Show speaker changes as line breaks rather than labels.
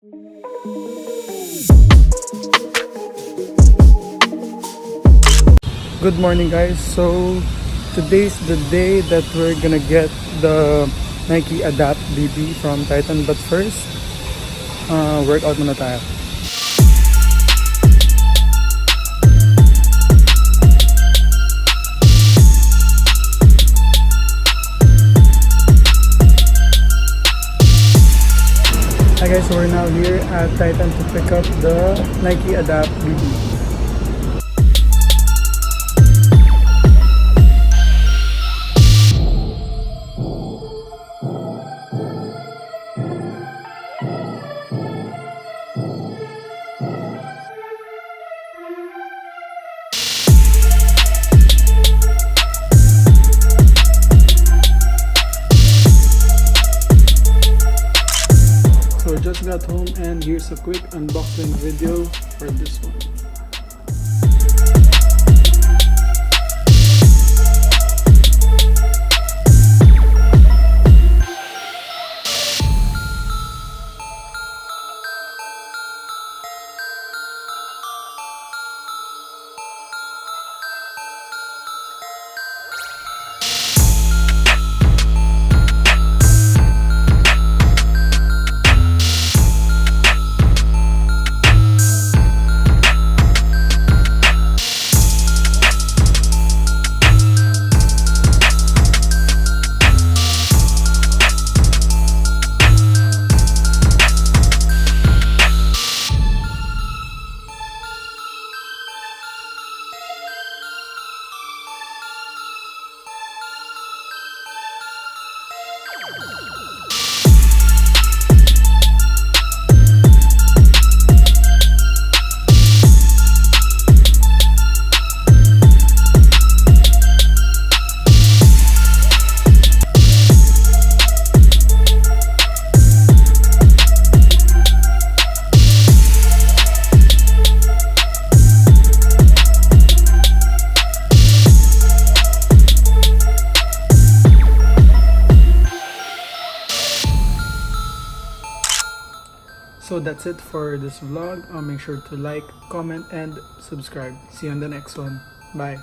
Good morning guys. So today's the day that we're gonna get the Nike Adapt BB from Titan, but first workout muna tayo. Hi guys, so we're now here at Titan to pick up the Nike Adapt BB. So just got home and here's a quick unboxing video for this one. So that's it for this vlog. Make sure to like, comment, and subscribe. See you on the next one. Bye.